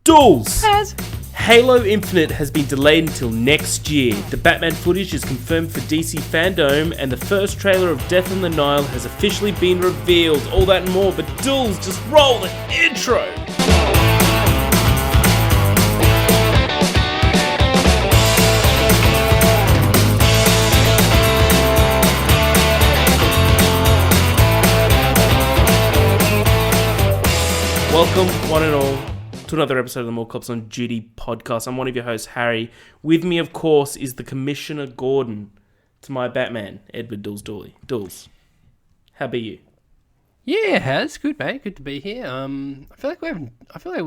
Dools! Halo Infinite has been delayed until next year. The Batman footage is confirmed for DC Fandom, and the first trailer of Death on the Nile has officially been revealed. All that and more, but Dools, just roll the intro! Welcome, one and all, to another episode of the More Cops on Duty podcast. I'm one of your hosts, Harry. With me, of course, is the Commissioner Gordon to my Batman, Edward Dools Dooley. Dools, how be you? Yeah, it has. Good, mate. Good to be here. I feel like we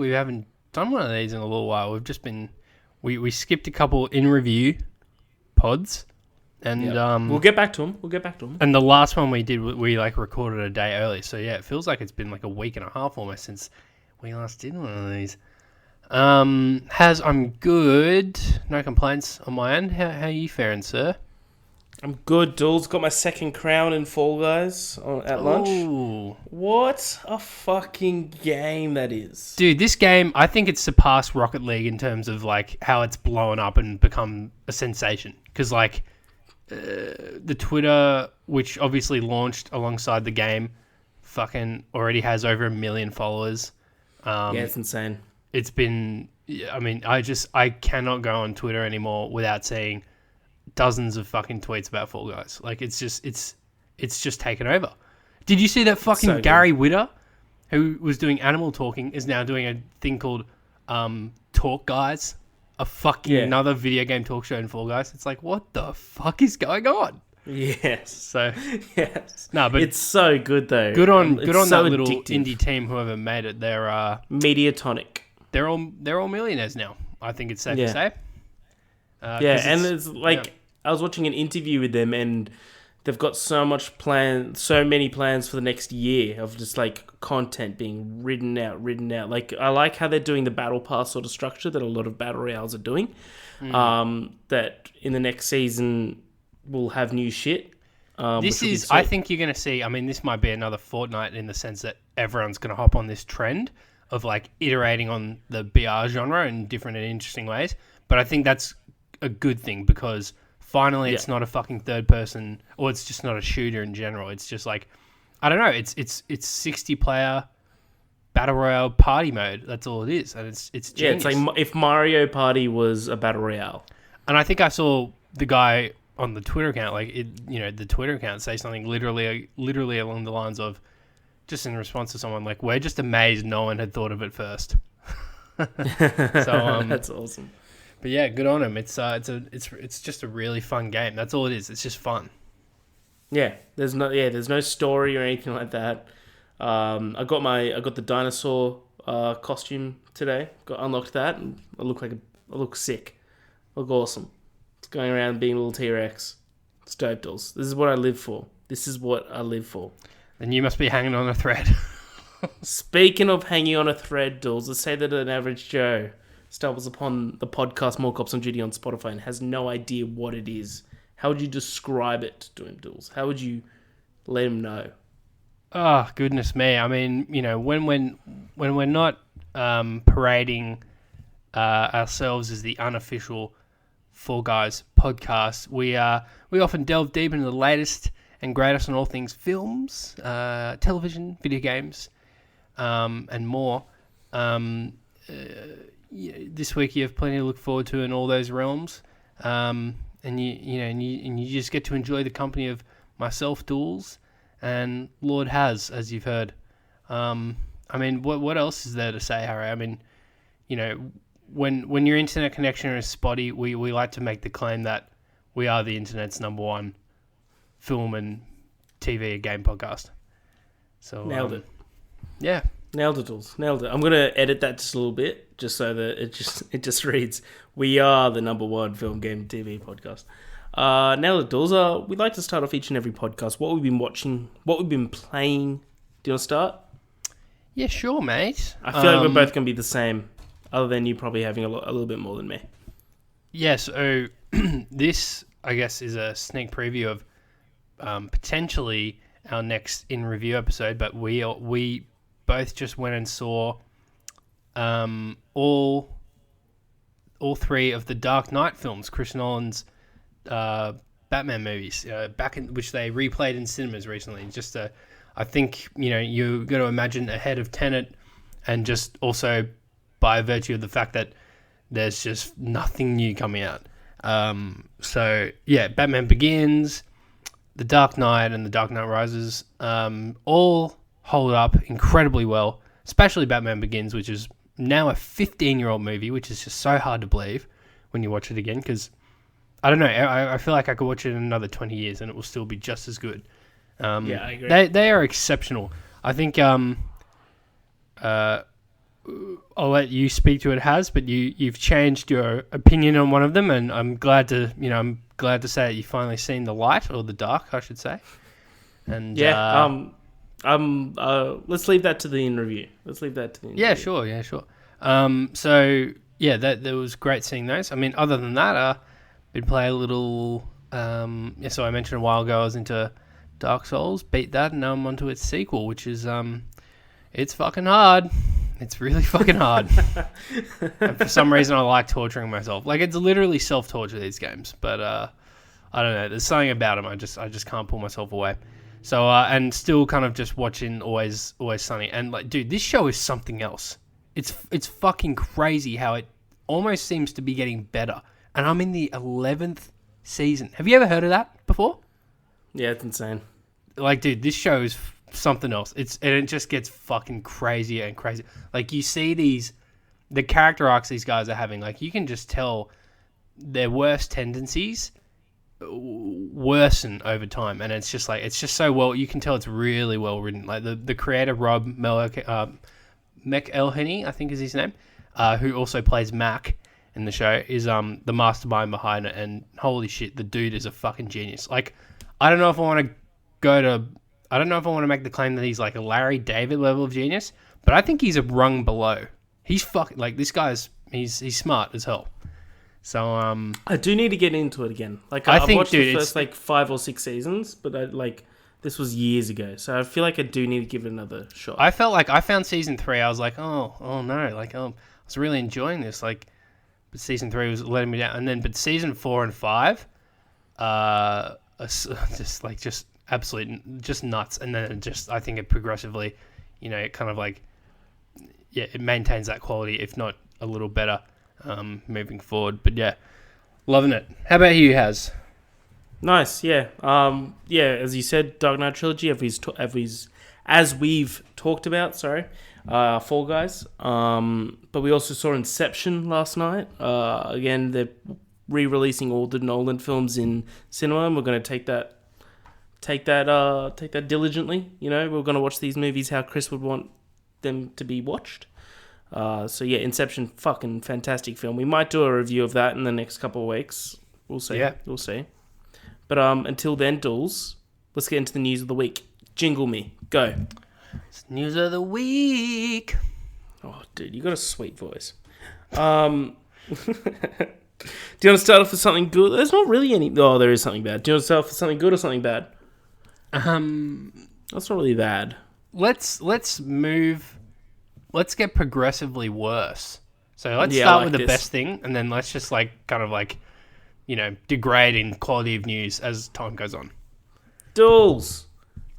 haven't done one of these in a little while. We've just been we skipped a couple in review pods, and we'll get back to them. And the last one we did, we recorded a day early. So yeah, it feels like it's been like a week and a half almost since we last did one of these. I'm good. No complaints on my end. How are you faring, sir? I'm good, Dools. Got my second crown in Fall Guys at lunch. Ooh. What a fucking game that is. Dude, this game, I think it's surpassed Rocket League in terms of how it's blown up and become a sensation. Because the Twitter, which obviously launched alongside the game, fucking already has over 1 million followers. Yeah, it's insane. It's been, I cannot go on Twitter anymore without seeing dozens of fucking tweets about Fall Guys. It's just taken over. Did you see that fucking So Gary Whitta, who was doing animal talking, is now doing a thing called Talk Guys? Another video game talk show in Fall Guys. It's like, what the fuck is going on? Yes. So yes. No, but it's so good though. Good on so that little addictive. indie team, whoever made it. They're Mediatonic. they're all millionaires now. I think it's safe to say. And it's I was watching an interview with them, and they've got so many plans for the next year of just content being written out. I like how they're doing the battle pass sort of structure that a lot of battle royales are doing. That in the next season we'll have new shit. I think you're going to see, this might be another Fortnite in the sense that everyone's going to hop on this trend of iterating on the BR genre in different and interesting ways. But I think that's a good thing because finally it's not a fucking third person, or it's just not a shooter in general. It's just I don't know, it's 60 player battle royale party mode. That's all it is. And it's genius. Yeah, it's like if Mario Party was a battle royale. And I think I saw the guy on the Twitter account, the Twitter account say something literally along the lines of, just in response to someone we're just amazed no one had thought of it first. So that's awesome. But yeah, good on him. It's just a really fun game. That's all it is. It's just fun. Yeah, there's no story or anything like that. I got the dinosaur costume today. Unlocked that, and I look sick. I look awesome. It's going around being a little T-Rex. It's dope, Dools. This is what I live for. Then you must be hanging on a thread. Speaking of hanging on a thread, Dools, let's say that an average Joe stumbles upon the podcast More Cops on Duty on Spotify and has no idea what it is. How would you describe it to him, Dools? How would you let him know? Oh, goodness me. When we're not parading ourselves as the unofficial Fall Guys podcast, we often delve deep into the latest and greatest on all things films, television, video games, and more. This week you have plenty to look forward to in all those realms, and you just get to enjoy the company of myself, Dools, and Lord Has, as you've heard. What else is there to say, Harry? When your internet connection is spotty, we like to make the claim that we are the internet's number one film and TV and game podcast. So nailed it. Yeah. Nailed it, Dools. Nailed it. I'm going to edit that just a little bit, just so that it just reads, we are the number one film, game, TV podcast. Nailed it, Dools. We'd like to start off each and every podcast. What we've been watching, what we've been playing. Do you want to start? Yeah, sure, mate. I feel like we're both going to be the same, other than you probably having a little bit more than me. Yeah, so this, I guess, is a sneak preview of potentially our next in-review episode, but we both just went and saw all three of the Dark Knight films, Chris Nolan's Batman movies, which they replayed in cinemas recently. I think you got to imagine ahead of Tenet, and just also by virtue of the fact that there's just nothing new coming out. So yeah, Batman Begins, The Dark Knight, and The Dark Knight Rises all hold up incredibly well, especially Batman Begins, which is now a 15-year-old movie, which is just so hard to believe when you watch it again, because I don't know, I feel like I could watch it in another 20 years and it will still be just as good. Yeah, I agree. They are exceptional. I think I'll let you speak to it, but you've changed your opinion on one of them, and I'm glad to say that you've finally seen the light, or the dark, I should say. And let's leave that to the interview. Yeah, sure. So yeah, that was great seeing those. I mean, other than that, been playing a little. So I mentioned a while ago I was into Dark Souls, beat that, and now I'm onto its sequel, which is it's fucking hard. It's really fucking hard. And for some reason, I like torturing myself. Like, it's literally self-torture, these games. But I don't know. There's something about them. I just can't pull myself away. So and still kind of just watching Always Sunny. And like, dude, this show is something else. It's fucking crazy how it almost seems to be getting better. And I'm in the 11th season. Have you ever heard of that before? Yeah, it's insane. Like, dude, this show is something else. It just gets fucking crazier and crazier. Like, you see the character arcs these guys are having. Like, you can just tell their worst tendencies worsen over time, and it's just so well. You can tell it's really well written. Like the creator Rob McElhenney, I think is his name, who also plays Mac in the show, is the mastermind behind it. And holy shit, the dude is a fucking genius. Like, I don't know if I want to make the claim that he's like a Larry David level of genius, but I think he's a rung below. He's fucking, like, this guy's he's smart as hell. So I do need to get into it again. Like, I've watched the first like 5 or 6 seasons, but this was years ago, so I feel like I do need to give it another shot. I felt like I found season 3. I was like, oh no, like I was really enjoying this. Like, but season 3 was letting me down, but season 4 and 5, just absolute just nuts. And then I think it progressively, it kind of like, yeah, it maintains that quality, if not a little better, moving forward. But yeah, loving it. How about you, Haz? Nice, yeah. As you said, Dark Knight trilogy, as we've talked about, Fall Guys. But we also saw Inception last night. Again, they're re-releasing all the Nolan films in cinema, and we're going to take that diligently. We're going to watch these movies how Chris would want them to be watched. So yeah, Inception, fucking fantastic film. We might do a review of that in the next couple of weeks. We'll see. Yeah. We'll see. But until then, Dools, let's get into the news of the week. Jingle me. Go. It's news of the week. Oh, dude, you got a sweet voice. Do you want to start off with something good? There's not really any... Oh, there is something bad. Do you want to start off with something good or something bad? That's not really bad. Let's get progressively worse. So let's start with the best thing, and then let's just degrade in quality of news as time goes on. Dools.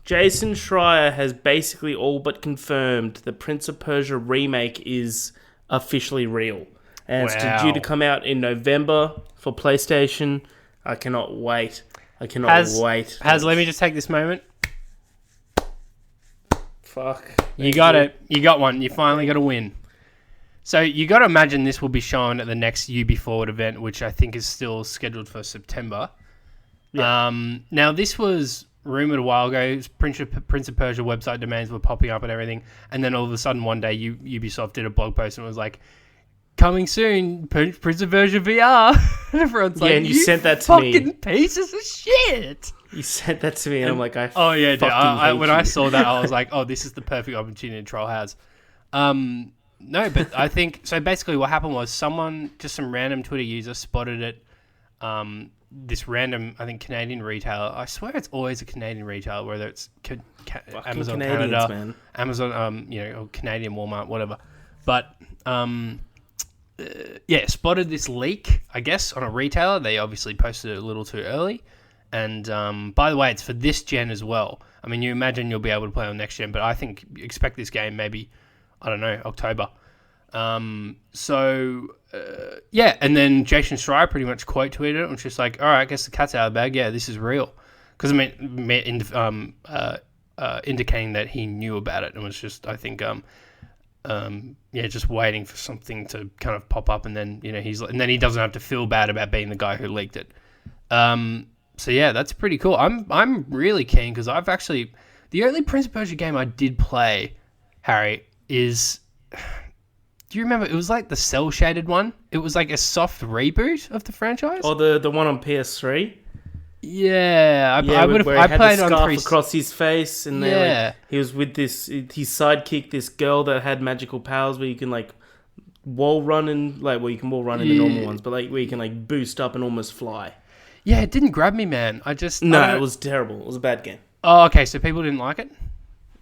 Jason Schreier has basically all but confirmed the Prince of Persia remake is officially real. And it's due to come out in November for PlayStation. I cannot wait. Wait. Haz, let me just take this moment. Fuck. You got it. You got one. You finally got a win. So you got to imagine this will be shown at the next UB Forward event, which I think is still scheduled for September. Yeah. Now, this was rumored a while ago. Prince of Persia website domains were popping up and everything. And then all of a sudden one day Ubisoft did a blog post and it was like, coming soon, Prince of Persia VR. And everyone's like, and you sent that to me. Fucking pieces of shit. You sent that to me and I'm like, when I saw that, I was like, oh, this is the perfect opportunity to troll Haz. No, but I think, so basically what happened was some random Twitter user spotted it, this random, I think, Canadian retailer. I swear it's always a Canadian retailer, whether it's Amazon Canada, man. Amazon, or Canadian Walmart, whatever. But spotted this leak, I guess, on a retailer. They obviously posted it a little too early. And by the way, it's for this gen as well. I mean, you imagine you'll be able to play on next gen, but I think expect this game maybe, I don't know, October. And then Jason Schreier pretty much quote tweeted it and was just like, all right, I guess the cat's out of the bag. Yeah, this is real. Because, indicating that he knew about it and was just, I think, just waiting for something to kind of pop up, and then, and then he doesn't have to feel bad about being the guy who leaked it. So yeah, that's pretty cool. I'm really keen because I've actually, the only Prince of Persia game I did play, Harry, is, do you remember? It was like the cell shaded one. It was like a soft reboot of the franchise. Oh, the one on PS3. Yeah, I played the scarf on 3 across his face, and then he was with his sidekick, this girl that had magical powers where you can like wall run and you can wall run in the normal ones, but like where you can like boost up and almost fly. Yeah, it didn't grab me, man. It was terrible. It was a bad game. Oh, okay. So people didn't like it?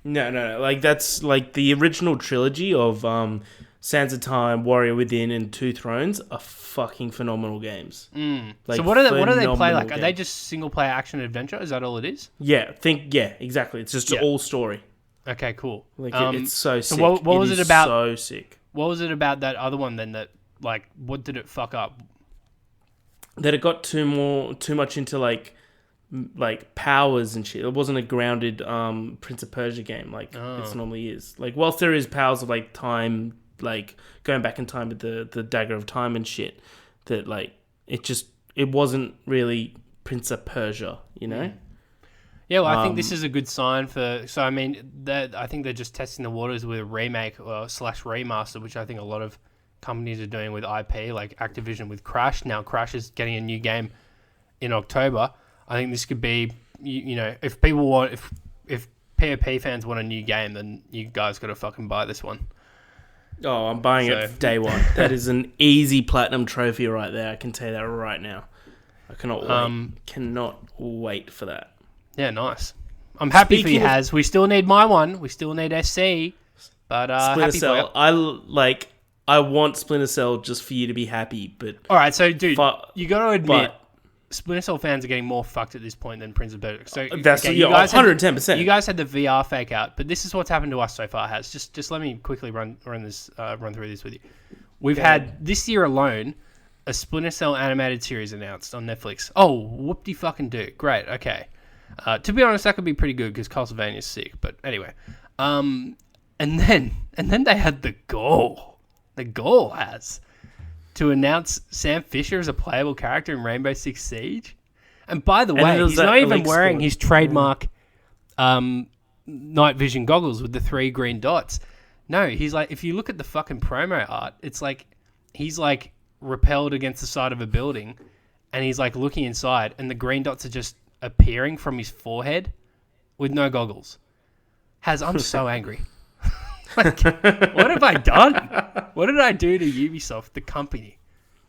No. Like that's like the original trilogy of Sands of Time, Warrior Within, and Two Thrones are fucking phenomenal games. So what do they play like? Are they just single player action adventure? Is that all it is? Yeah, exactly. It's just all story. Okay, cool. Like it's so sick. So what was it about? So sick. What was it about that other one then that like what did it fuck up? That it got too much into like powers and shit. It wasn't a grounded Prince of Persia game like it normally is. Like whilst there is powers of like time, like going back in time with the dagger of time and shit, that like it wasn't really Prince of Persia, Yeah, well, I think this is a good sign for. So I mean, I think they're just testing the waters with a remake or / remaster, which I think a lot of companies are doing with IP, like Activision with Crash. Now Crash is getting a new game in October. I think this could be, if people want, if PvP fans want a new game, then you guys got to fucking buy this one. Oh, I'm buying it day one. That is an easy platinum trophy right there. I can tell you that right now. I cannot wait for that. Yeah, nice. I'm happy for you, Haz. We still need my one. We still need SC. But Splinter Cell. I want Splinter Cell just for you to be happy, but all right. So, dude, you got to admit, Splinter Cell fans are getting more fucked at this point than Prince of Persia. So that's 110%. You guys had the VR fake out, but this is what's happened to us so far. Just let me quickly run through this with you. We've had this year alone a Splinter Cell animated series announced on Netflix. Oh, whoop-de-fucking do. Great. Okay. To be honest, that could be pretty good because Castlevania's sick. But anyway, and then they had the goal has to announce Sam Fisher as a playable character in Rainbow Six Siege. And by the way, he's not even wearing his trademark night vision goggles with the 3 green dots. No, he's like, if you look at the fucking promo art, it's like he's like repelled against the side of a building and he's like looking inside and the green dots are just appearing from his forehead with no goggles. I'm so angry. Like, what have I done? What did I do to Ubisoft, the company,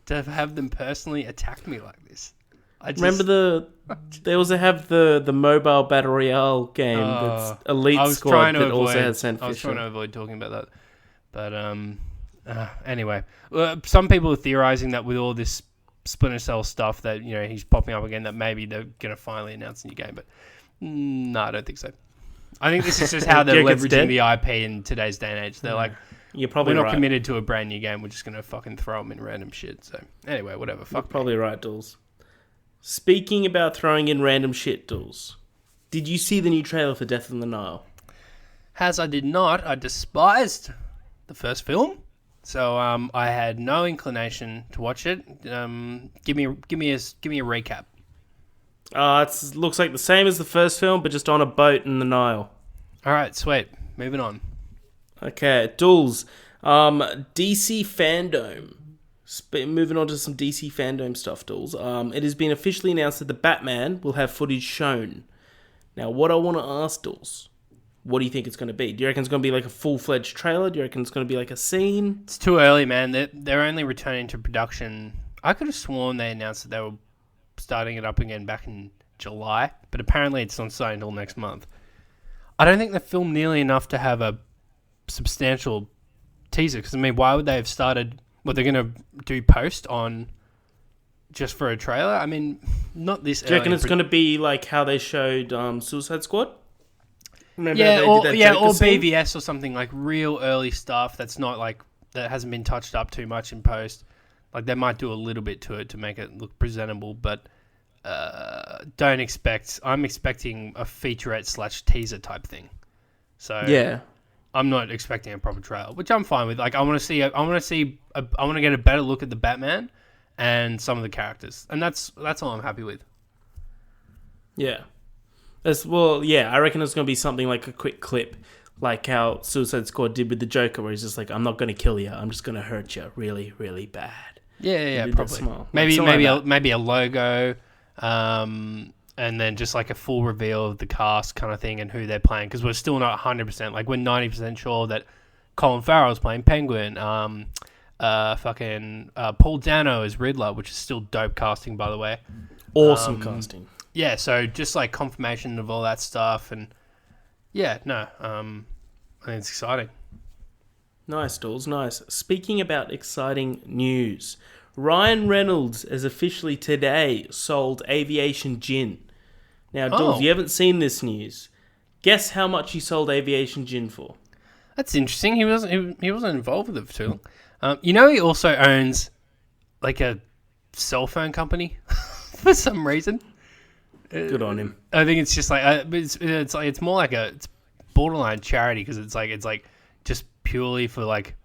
to have them personally attack me like this? Remember they also have the mobile battle royale game that's Elite Squad that also has Sam Fisher. I was trying to avoid talking about that, but anyway, some people are theorizing that with all this Splinter Cell stuff that he's popping up again, that maybe they're gonna finally announce a new game, but no, I don't think so. I think this is just how they're leveraging the IP in today's day and age. They're like, we're not committed to a brand new game. We're just going to fucking throw them in random shit. So anyway, whatever. You're probably right, Dools. Speaking about throwing in random shit, Dools, did you see the new trailer for Death on the Nile? I did not. I despised the first film. So I had no inclination to watch it. Give me a recap. It looks like the same as the first film, but just on a boat in the Nile. All right, sweet. Moving on. Okay, Dools. DC Fandom. Moving on to some DC Fandom stuff, Dools. It has been officially announced that the Batman will have footage shown. Now, what I want to ask, Dools, what do you think it's going to be? Do you reckon it's going to be like a full-fledged trailer? Do you reckon it's going to be like a scene? It's too early, man. They're only returning to production. I could have sworn they announced that they were starting it up again back in July, but apparently it's not starting until next month. I don't think they filmed nearly enough to have a substantial teaser, because, I mean, why would they have started... What they're gonna do post on just for a trailer? I mean, not this. Do you reckon it's gonna be like how they showed Suicide Squad? Remember Yeah, how they did that or Joker scene? BVS or something, like real early stuff that's not like that hasn't been touched up too much in post. Like they might do a little bit to it to make it look presentable, but don't expect. I'm expecting a featurette / teaser type thing. So Yeah. I'm not expecting a proper trailer, which I'm fine with. Like I want to get a better look at the Batman and some of the characters, and that's all I'm happy with. Yeah. I reckon it's going to be something like a quick clip, like how Suicide Squad did with the Joker, where he's just like, I'm not going to kill you, I'm just going to hurt you really, really bad. Yeah, probably. Maybe a logo, and then just like a full reveal of the cast kind of thing and who they're playing, because we're still not 100%. Like we're 90% sure that Colin Farrell's playing Penguin. Paul Dano is Riddler, which is still dope casting, by the way. Awesome casting. Yeah, so just like confirmation of all that stuff, and I think it's exciting. Nice, Dools, nice. Speaking about exciting news, Ryan Reynolds has officially today sold Aviation Gin. Now, Dools, you haven't seen this news. Guess how much he sold Aviation Gin for? That's interesting. He wasn't involved with it for too long. He also owns like a cell phone company for some reason. Good on him. I think it's just like it's more like it's borderline charity, because it's like just purely for like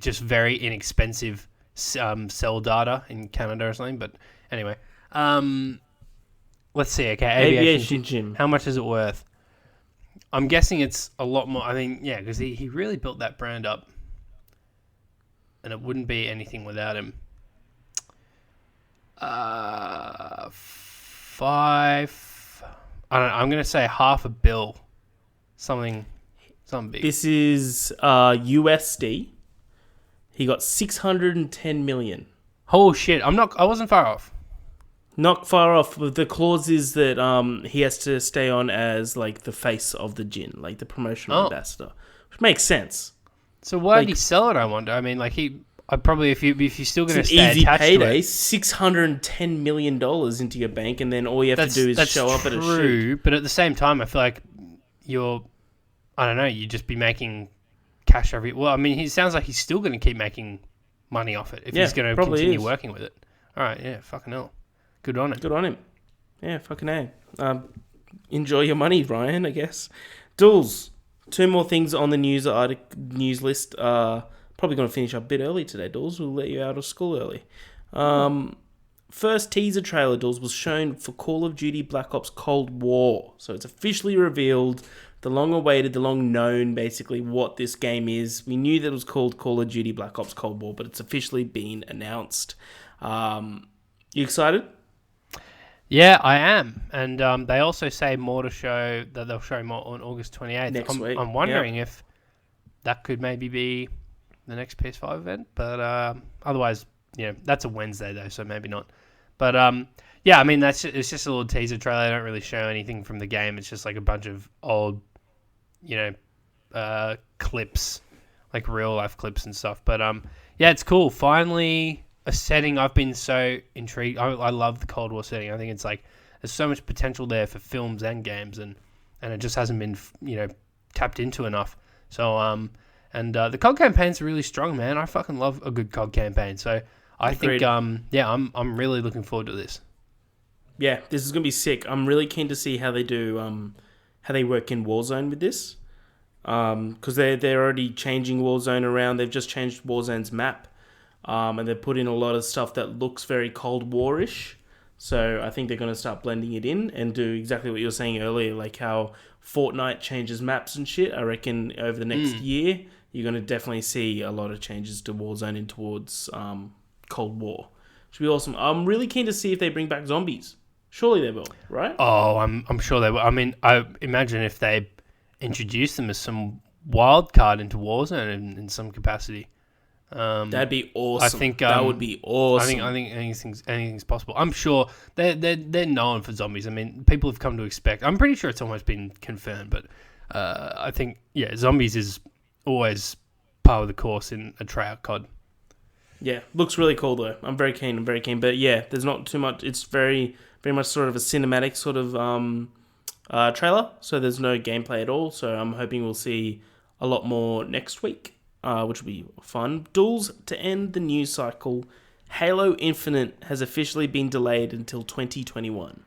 just very inexpensive cell data in Canada or something. But anyway, let's see. Okay, Aviation Gym. How much is it worth? I'm guessing it's a lot more. I mean, yeah, because he really built that brand up, and it wouldn't be anything without him. Five. I don't know. I'm gonna say $500 million. Something big. This is USD. He got 610 million. Oh shit! I wasn't far off. Not far off. The clause is that he has to stay on as like the face of the gin, like the promotional ambassador, which makes sense. So why did he sell it? I wonder. I mean, like I probably if you're still going to stay easy attached payday, to it, $610 million into your bank, and then all you have to do is show up at a shoot. But at the same time, I feel like you'd just be making cash every. Well, I mean, he sounds like he's still going to keep making money off it if he's going to continue working with it. All right, yeah, fucking hell, good on it. Good on him. Yeah, fucking A. Enjoy your money, Ryan, I guess. Dools, 2 more things on the news list. Probably going to finish up a bit early today, Dools. We'll let you out of school early. First teaser trailer, Dools, was shown for Call of Duty Black Ops Cold War. So it's officially revealed, the long-awaited, the long-known, basically, what this game is. We knew that it was called Call of Duty Black Ops Cold War, but it's officially been announced. You excited? Yeah, I am. And they also say more to show, that they'll show more on August 28th. Next week. I'm wondering if that could maybe be the next PS5 event, but otherwise, that's a Wednesday though, so maybe not. But I mean, it's just a little teaser trailer. They don't really show anything from the game. It's just like a bunch of old, clips, like real life clips and stuff. But it's cool. Finally, a setting I've been so intrigued. I love the Cold War setting. I think it's like there's so much potential there for films and games, and it just hasn't been tapped into enough. So And the COD campaign's really strong, man. I fucking love a good COD campaign. So I think, I'm really looking forward to this. Yeah, this is gonna be sick. I'm really keen to see how they do, how they work in Warzone with this, because they're already changing Warzone around. They've just changed Warzone's map, and they've put in a lot of stuff that looks very Cold War-ish. So I think they're gonna start blending it in and do exactly what you were saying earlier, like how Fortnite changes maps and shit. I reckon over the next year, you're going to definitely see a lot of changes to Warzone in towards Cold War. Should be awesome. I'm really keen to see if they bring back zombies. Surely they will, right? Oh, I'm sure they will. I mean, I imagine if they introduce them as some wild card into Warzone in some capacity. That'd be awesome. I think that would be awesome. I think anything's possible. I'm sure they're known for zombies. I mean, people have come to expect. I'm pretty sure it's almost been confirmed, but I think zombies is always part of the course in a tryout COD. Yeah, looks really cool though. I'm very keen. But yeah, there's not too much. It's very much sort of a cinematic sort of trailer. So there's no gameplay at all. So I'm hoping we'll see a lot more next week, which will be fun. Duels, to end the news cycle, Halo Infinite has officially been delayed until 2021.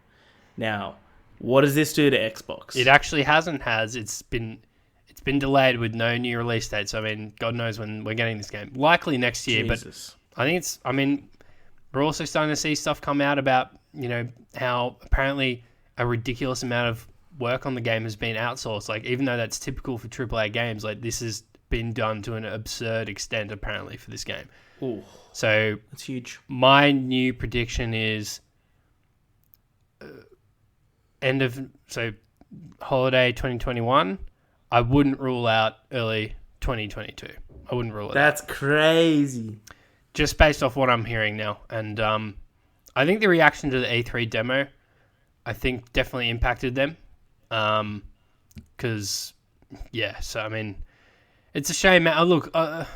Now, what does this do to Xbox? It actually hasn't. It's been delayed with no new release date. So I mean, God knows when we're getting this game. Likely next year, Jesus. but I think we're also starting to see stuff come out about how apparently a ridiculous amount of work on the game has been outsourced. Like, even though that's typical for AAA games, like this has been done to an absurd extent apparently for this game. Ooh, so that's huge. My new prediction is holiday 2021. I wouldn't rule out early 2022. I wouldn't rule it out. That's crazy. Just based off what I'm hearing now. And I think the reaction to the E3 demo, I think definitely impacted them. Because, so I mean, it's a shame. Look, I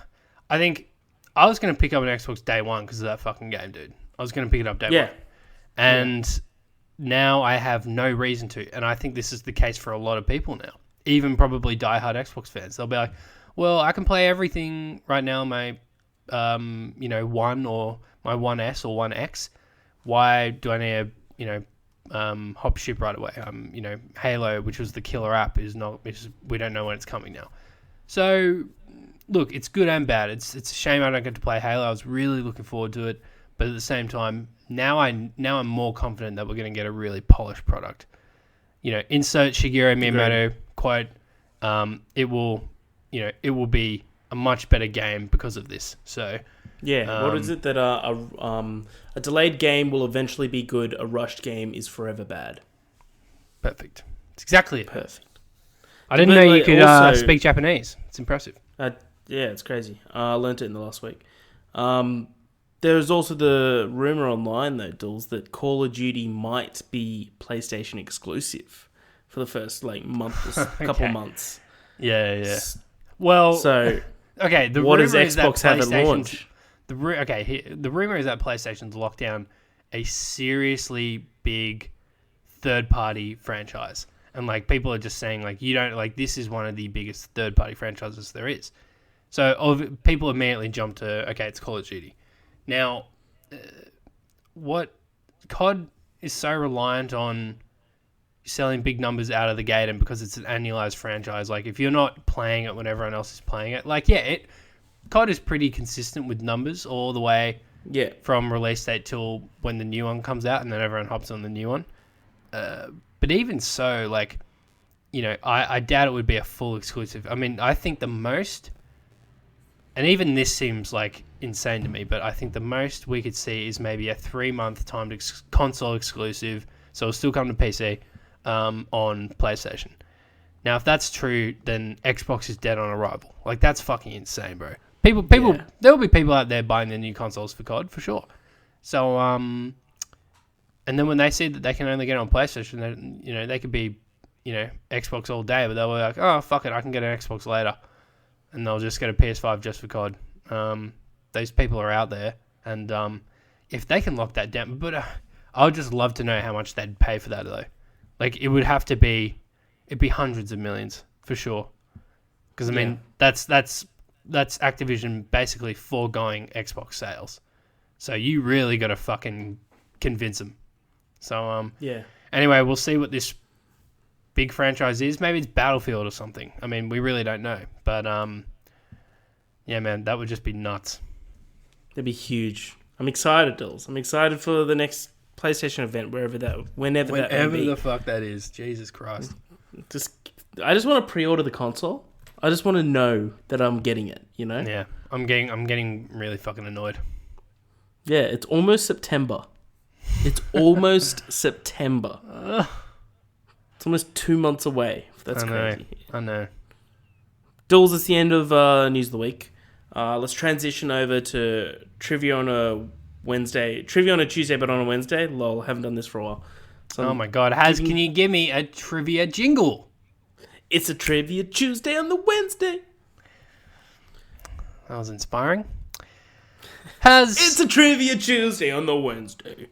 think I was going to pick up an Xbox day one because of that fucking game, dude. I was going to pick it up day one. And now I have no reason to. And I think this is the case for a lot of people now. Even probably diehard Xbox fans. They'll be like, well, I can play everything right now on my, One or my 1S or 1X. Why do I need to, hop ship right away? Halo, which was the killer app, we don't know when it's coming now. So, look, it's good and bad. It's a shame I don't get to play Halo. I was really looking forward to it. But at the same time, now I'm more confident that we're going to get a really polished product. Insert Shigeru Miyamoto quote. It will be a much better game because of this. So, what is it that a delayed game will eventually be good? A rushed game is forever bad. Perfect. It's exactly it. Perfect. I didn't know you could speak Japanese. It's impressive. It's crazy. I learnt it in the last week. There's also the rumor online, though, Dools, that Call of Duty might be PlayStation exclusive for the first month or couple months. Yeah. Well, so okay. The what rumor does Xbox have at launch? The rumor is that PlayStation's locked down a seriously big third-party franchise, and people are just saying you don't this is one of the biggest third-party franchises there is. So people immediately jump to it's Call of Duty. Now, what COD is so reliant on selling big numbers out of the gate, and because it's an annualized franchise, if you're not playing it when everyone else is playing it, COD is pretty consistent with numbers all the way from release date till when the new one comes out, and then everyone hops on the new one. But even so, I doubt it would be a full exclusive. I mean, I think the most, and even this seems insane to me, but I think the most we could see is maybe a 3-month timed console exclusive, so it'll still come to PC on PlayStation. Now, if that's true, then Xbox is dead on arrival. That's fucking insane, bro. People, there will be people out there buying their new consoles for COD, for sure. So, and then when they see that they can only get it on PlayStation, they could be, Xbox all day, but they'll be like, oh, fuck it, I can get an Xbox later. And they'll just get a PS5 just for COD. Those people are out there, and if they can lock that down, but I would just love to know how much they'd pay for that, though. It would have to be, it'd be hundreds of millions for sure. Because I mean, that's Activision basically foregoing Xbox sales. So you really got to fucking convince them. So Anyway, we'll see what this big franchise is. Maybe it's Battlefield or something. I mean, we really don't know. But man, that would just be nuts. That'd be huge. I'm excited, Dills. I'm excited for the next PlayStation event, whenever that may be. The fuck that is. Jesus Christ. I just want to pre-order the console. I just want to know that I'm getting it, Yeah. I'm getting really fucking annoyed. Yeah, it's almost September. It's almost September. It's almost 2 months away. That's crazy. I know. Dills, it's the end of News of the Week. Let's transition over to trivia on a Wednesday. Trivia on a Tuesday, but on a Wednesday. Lol, haven't done this for a while. So oh my god, can you give me a trivia jingle? It's a Trivia Tuesday on the Wednesday. That was inspiring. It's a Trivia Tuesday on the Wednesday.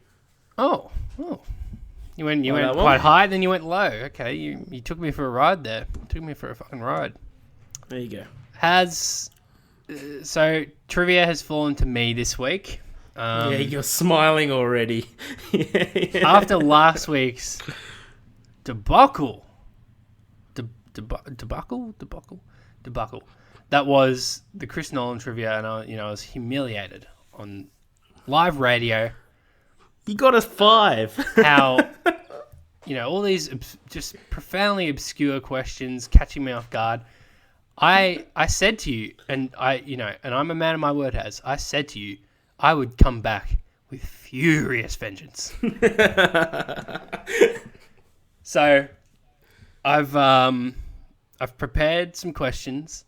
Oh. You went quite high, then you went low. Okay, you took me for a ride there. Took me for a fucking ride. There you go. So trivia has fallen to me this week. Yeah, you're smiling already. After last week's debacle. Debacle. That was the Chris Nolan trivia, and I was humiliated on live radio. You got us 5. How, all these just profoundly obscure questions catching me off guard. I said to you, and I'm a man of my word, I said to you, I would come back with furious vengeance. So, I've prepared some questions,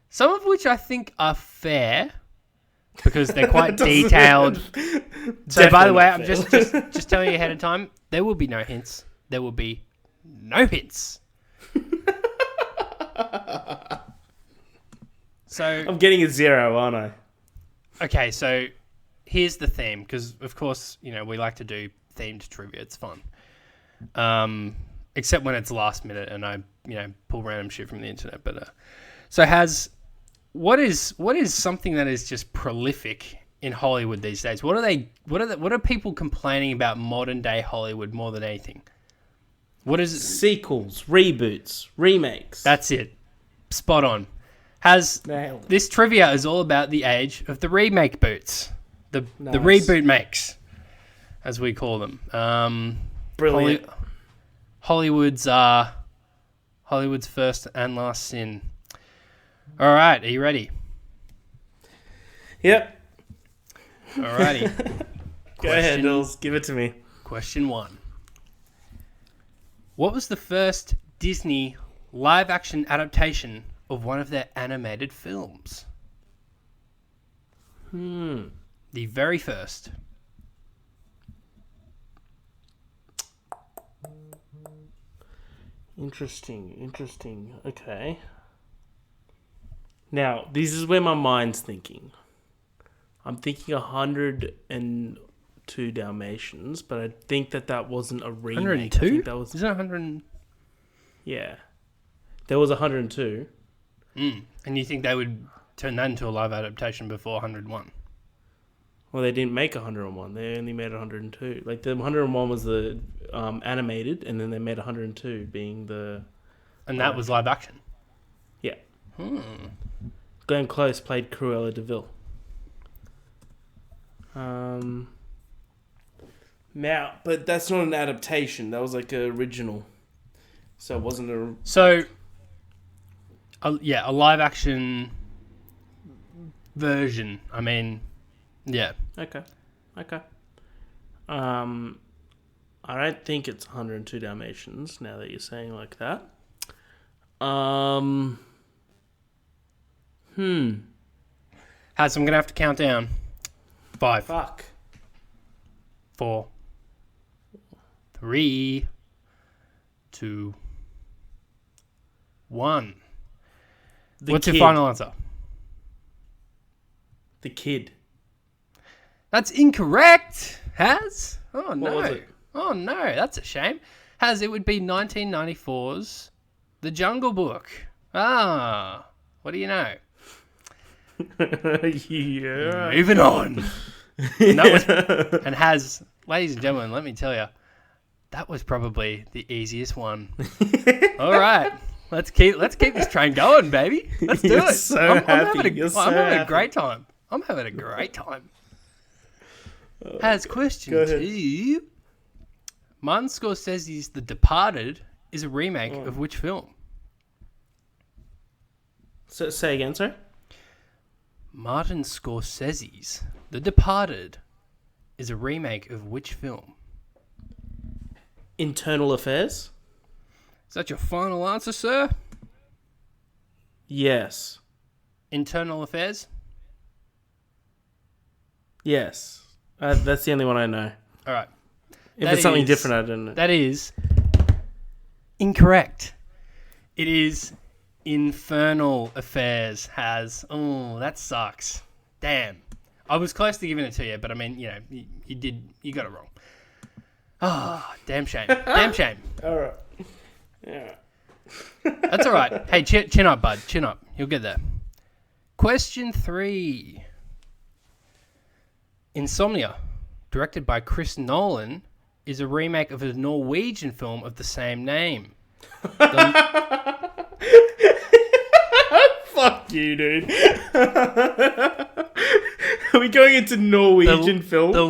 some of which I think are fair because they're quite detailed. So, by the way, I'm just telling you ahead of time, there will be no hints. There will be no hints. So I'm getting a 0, aren't I? Okay, so here's the theme, because of course, we like to do themed trivia. It's fun. Except when it's last minute and I, pull random shit from the internet. But so what is something that is just prolific in Hollywood these days? What are people complaining about modern day Hollywood more than anything? What is it? Sequels, reboots, remakes. That's it. Spot on. This trivia is all about the age of the remake boots. The reboot makes, as we call them. Brilliant. Hollywood's first and last sin. All right, are you ready? Yep. All righty. Go ahead, Dools. Give it to me. Question 1. What was the first Disney live-action adaptation of one of their animated films? The very first. Interesting. Okay. Now, this is where my mind's thinking. I'm thinking 102 Dalmatians, but I think that wasn't a remake. 102? I think that was... Is that 100? Yeah. There was 102. And you think they would turn that into a live adaptation before 101? Well, they didn't make 101. They only made 102. Like, the 101 was the animated, and then they made 102 being the... And that was live action? Yeah. Glenn Close played Cruella de Vil. Now, but that's not an adaptation. That was like an original. So it wasn't a... So... a live action version. I mean, yeah. Okay. I don't think it's 102 Dalmatians now that you're saying like that. Haz, I'm gonna have to count down. 5. Fuck. 4. 3. 2. 1. What's your final answer? The Kid. That's incorrect, Haz. Oh, no. What was it? Oh, no. That's a shame. Haz, it would be 1994's The Jungle Book. Ah. What do you know? Yeah. Moving on. And Haz, ladies and gentlemen, let me tell you, that was probably the easiest one. All right. Let's keep this train going, baby. Let's do it. So I'm happy. I'm having a great time. Has question 2. Martin Scorsese's The Departed is a remake of which film? So, say again, sir? Martin Scorsese's The Departed is a remake of which film? Internal Affairs? Is that your final answer, sir? Yes. Internal Affairs? Yes. That's the only one I know. All right. If it's something different, I don't know. That is incorrect. It is Infernal Affairs. Oh, that sucks. Damn. I was close to giving it to you, but I mean, you got it wrong. Ah, damn shame. Damn shame. All right. Yeah. That's all right. Hey, chin up, bud. Chin up. You'll get there. Question 3. Insomnia, directed by Chris Nolan, is a remake of a Norwegian film of the same name. Fuck you, dude. Are we going into Norwegian film? The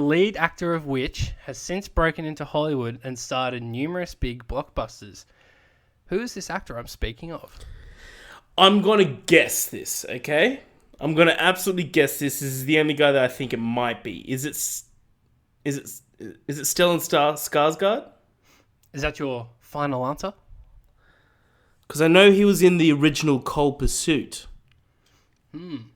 lead actor of which has since broken into Hollywood and starred in numerous big blockbusters. Who is this actor I'm speaking of? I'm going to guess this, okay? I'm going to absolutely guess this. This is the only guy that I think it might be. Is it Stellan Skarsgård? Is that your final answer? Because I know he was in the original Cold Pursuit. And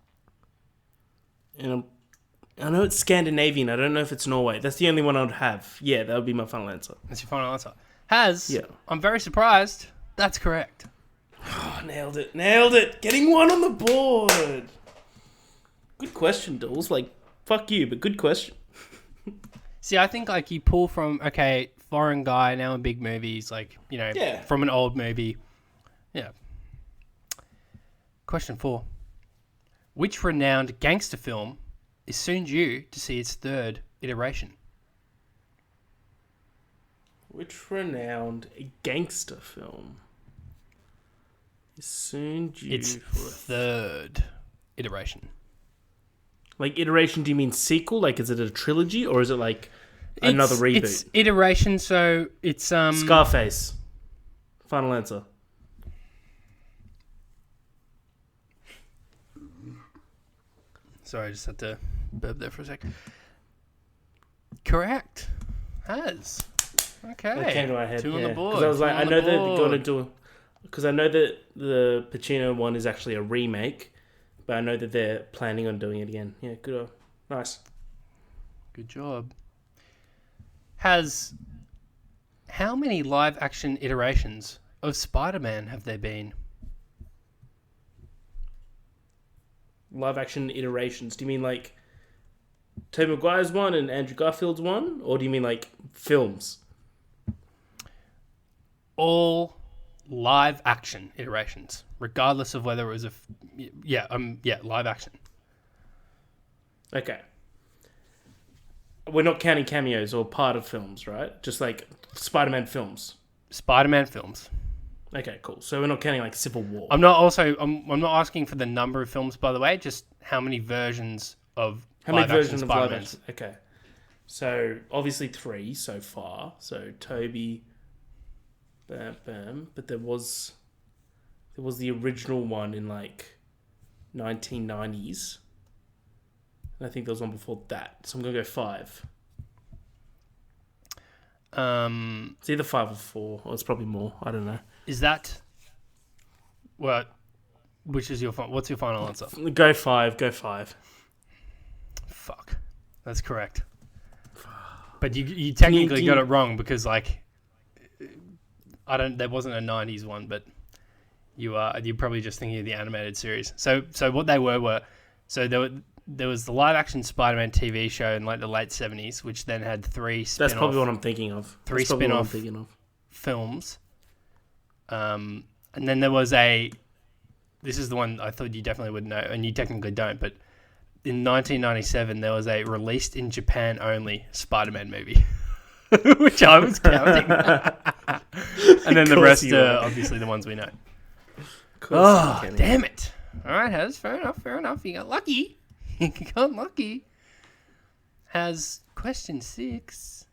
I know it's Scandinavian. I don't know if it's Norway. That's the only one I would have. Yeah, that would be my final answer. That's your final answer. I'm very surprised. That's correct. Oh, nailed it. Getting one on the board. Good question, Dools. Like, fuck you, but good question. See, I think, like, you pull from, okay, foreign guy, now in big movies, like, from an old movie. Yeah. Question 4. Which renowned gangster film is soon due to see its 3rd iteration? Which renowned gangster film is soon due for a 3rd iteration? Like, iteration, do you mean sequel? Like, is it a trilogy, or is it like another reboot? It's iteration, so it's Scarface. Final answer. Sorry, I just had to burp there for a second. Correct. Has. Okay. That came to my head. 2 on the board. Because I was like, I know that they're going to do... Because I know that the Pacino one is actually a remake, but I know that they're planning on doing it again. Yeah, good. Nice. Good job. How many live-action iterations of Spider-Man have there been? Live-action iterations? Do you mean like Tobey Maguire's one and Andrew Garfield's one? Or do you mean like films? All live-action iterations, regardless of whether it was live action. Okay. We're not counting cameos or part of films, right? Just like Spider-Man films. Spider-Man films. Okay, cool. So we're not counting like Civil War. I'm not asking for the number of films, by the way. Just how many versions of Spider-Man. Okay. So obviously 3 so far. So Toby, bam. But there was the original one in like 1990s. And I think there was one before that. So I'm gonna go 5. It's either 5 or 4, or it's probably more. I don't know. Is that what? Which is what's your final answer? Go 5. Fuck, that's correct. But you technically got it wrong because like there wasn't a 90s one, but you're probably just thinking of the animated series. So what they were there was the live action Spider-Man TV show in like the late 70s, which then had 3 spin-off. That's probably what I'm thinking of. 3 spin-off films. And then there was this is the one I thought you definitely would know, and you technically don't, but in 1997 there was a released in Japan only Spider-Man movie, which I was counting. And then the rest are obviously the ones we know. Oh, damn it. All right, Has, fair enough. You got lucky. Has question 6.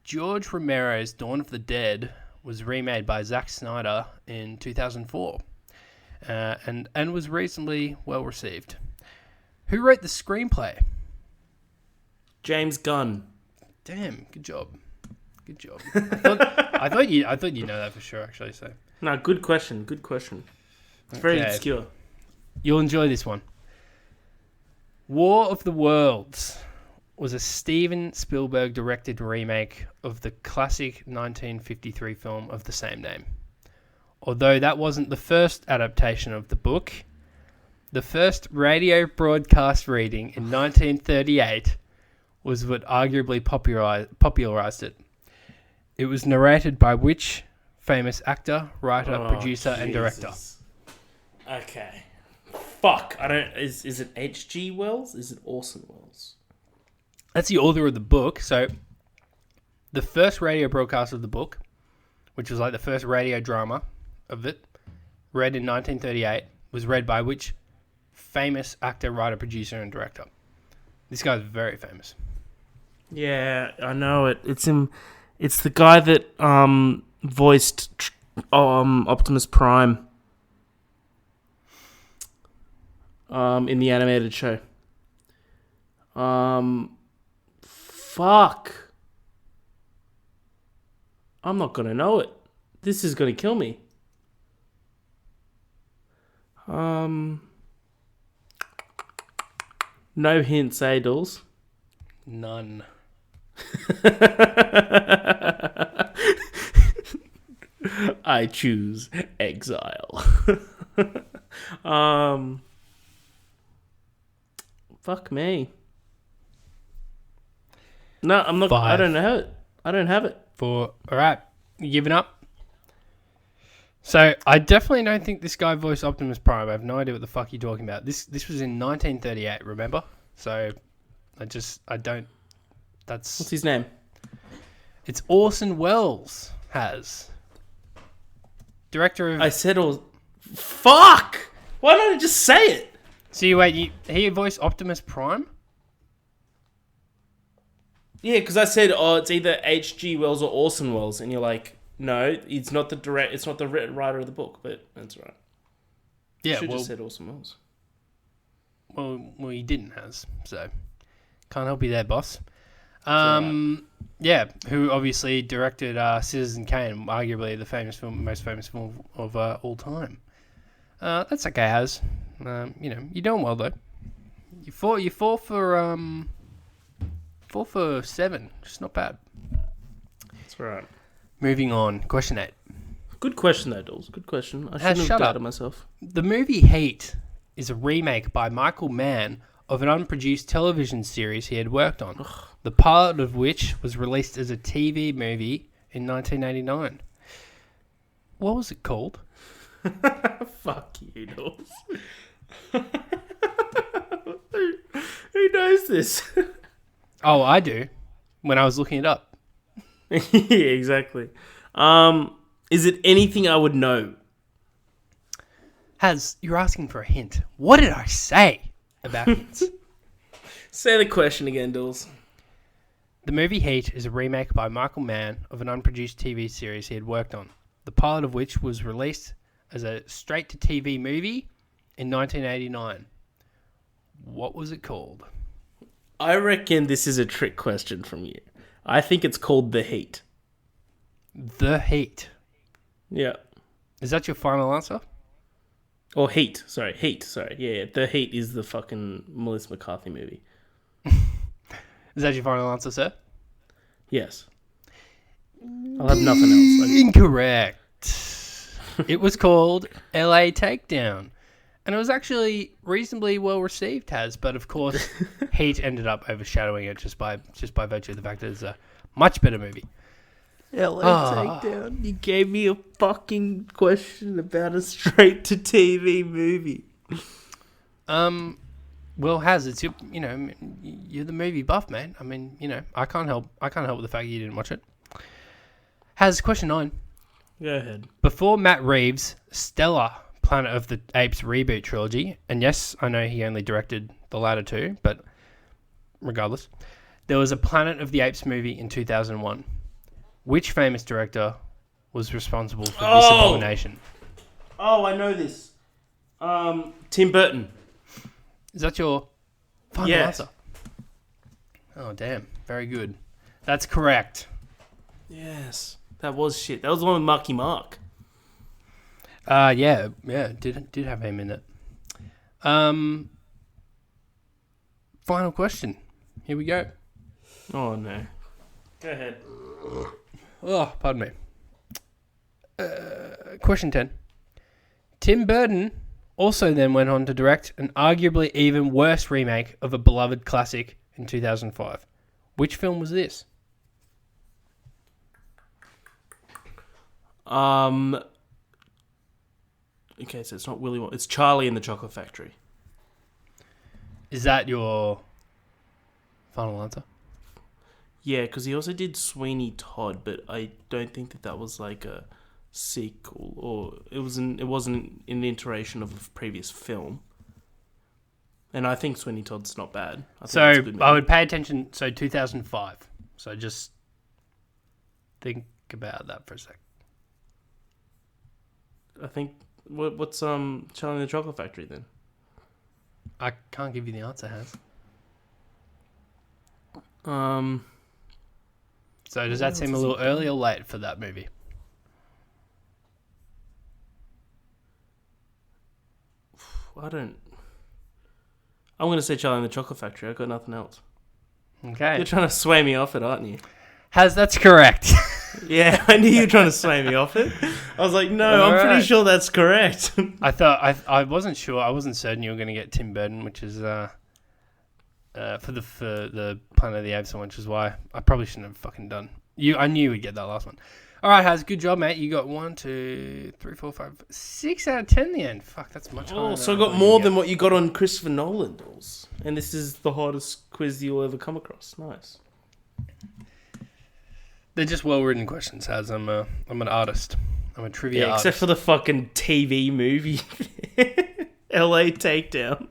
George Romero's Dawn of the Dead was remade by Zack Snyder in 2004 and was reasonably well received. Who wrote the screenplay? James Gunn. Damn, good job. I thought you know that for sure, actually. So no, good question. It's very obscure. You'll enjoy this one. War of the Worlds was a Steven Spielberg directed remake of the classic 1953 film of the same name. Although that wasn't the first adaptation of the book, The first radio broadcast reading in 1938 was what arguably popularized it. It was narrated by which famous actor, writer, producer, and director? Okay. Fuck. I don't... Is it H.G. Wells? Is it Orson Welles? That's the author of the book. So, the first radio broadcast of the book, which was like the first radio drama of it, read in 1938, was read by which famous actor, writer, producer, and director? This guy's very famous. Yeah, I know it. It's him. It's the guy that voiced Optimus Prime in the animated show. Fuck. I'm not gonna know it. This is gonna kill me. No hints, eh, Dools? None. I choose exile. Fuck me. No, I'm not. 5. I don't know it. I don't have it. 4. All right, you giving up? So I definitely don't think this guy voiced Optimus Prime. I have no idea what the fuck you're talking about. This was in 1938. Remember? So I don't. That's What's his name? It's Orson Welles. Director of. I said all. Fuck! Why don't I just say it? So he voiced Optimus Prime? Yeah, because I said, it's either H.G. Wells or Orson Welles, and you're like, no, it's not the writer of the book, but that's right. Yeah, should just said Orson Welles. Well, he didn't, so can't help you there, boss. Yeah, who obviously directed Citizen Kane, arguably the most famous film of all time. That's okay, Haz. You're doing well though. You four for 7. Just not bad. That's right. Moving on. Question 8. Good question though, Dawes. Good question. I shouldn't have doubted myself. The movie Heat is a remake by Michael Mann of an unproduced television series he had worked on. Ugh. The pilot of which was released as a TV movie in 1989. What was it called? Fuck you, Dawes. Who knows this? Oh, I do. When I was looking it up. Yeah, exactly. Is it anything I would know? You're asking for a hint. What did I say about hints? Say the question again, Dawes. The movie Heat is a remake by Michael Mann of an unproduced TV series he had worked on, the pilot of which was released as a straight-to-TV movie in 1989. What was it called? I reckon this is a trick question from you. I think it's called The Heat. The Heat? Yeah. Is that your final answer? Or Heat. Sorry, Heat. Sorry. Yeah, The Heat is the fucking Melissa McCarthy movie. Is that your final answer, sir? Yes. I'll have nothing else. Incorrect. It was called LA Takedown. And it was actually reasonably well received, but of course, Heat ended up overshadowing it just by virtue of the fact that it's a much better movie. LA Takedown. You gave me a fucking question about a straight-to-TV movie. Well, it's you're the movie buff, man. I mean, I can't help with the fact that you didn't watch it. Question 9. Go ahead. Before Matt Reeves' stellar Planet of the Apes reboot trilogy, and yes, I know he only directed the latter two, but regardless, there was a Planet of the Apes movie in 2001. Which famous director was responsible for this abomination? Oh, I know this. Tim Burton. Is that your final answer? Oh, damn. Very good. That's correct. Yes. That was shit. That was the one with Marky Mark. Yeah. Did have him in it. Final question. Here we go. Oh, no. Go ahead. Oh, pardon me. Question 10. Tim Burton also then went on to direct an arguably even worse remake of a beloved classic in 2005. Which film was this? Okay, so it's not Willy Wonka. It's Charlie and the Chocolate Factory. Is that your final answer? Yeah, because he also did Sweeney Todd, but I don't think that was like a sequel, or it wasn't an iteration of a previous film. And I think Sweeney Todd's not bad. I would pay attention. So 2005. So just think about that for a sec. I think what's Charlie and the Chocolate Factory then? I can't give you the answer, Has. So does that seem a little early or late for that movie? I'm going to say Charlie and the Chocolate Factory. I've got nothing else. Okay. You're trying to sway me off it, aren't you? Has, that's correct. Yeah, I knew you were trying to sway me off it. I was like, no, I'm pretty sure that's correct. I wasn't sure. I wasn't certain you were going to get Tim Burton, which is for the Planet of the Apes one, which is why I probably shouldn't have fucking done. I knew we'd get that last one. All right, Haz, good job, mate. You got 1, 2, 3, 4, 5, 6 out of 10 in the end. Fuck, that's much higher. Oh, so I got more than what you got on Christopher Nolan dolls. And this is the hardest quiz you'll ever come across. Nice. They're just well-written questions, Haz. I'm an artist. I'm a trivia artist. Except for the fucking TV movie. LA Takedown.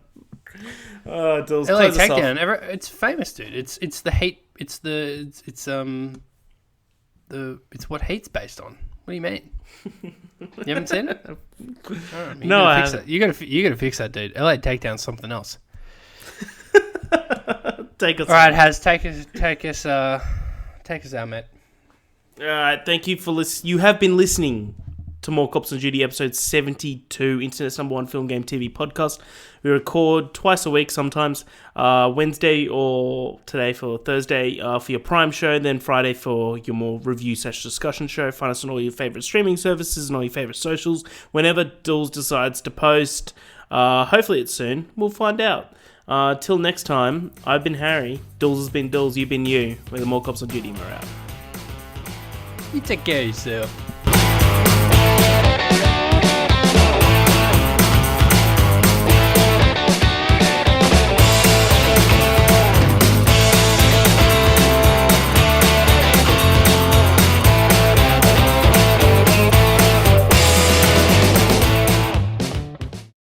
Oh, dolls, LA Takedown. It's famous, dude. It's the hate. It's what Heat's based on. What do you mean? You haven't seen it? No, I haven't. You gotta fix that, dude. LA Takedown's something else. Take us. All right, Haz, take us out, mate. All right, thank you for listening. You have been listening to More Cops on Duty, episode 72, Internet's #1 film, game, TV podcast. We record twice a week sometimes, Wednesday or today for Thursday for your Prime show, then Friday for your more review/discussion show. Find us on all your favourite streaming services and all your favourite socials. Whenever Dools decides to post, hopefully it's soon, we'll find out. Till next time, I've been Harry, Dools has been Dools, you've been you. We're the More Cops on Duty, we're out. You take care of yourself.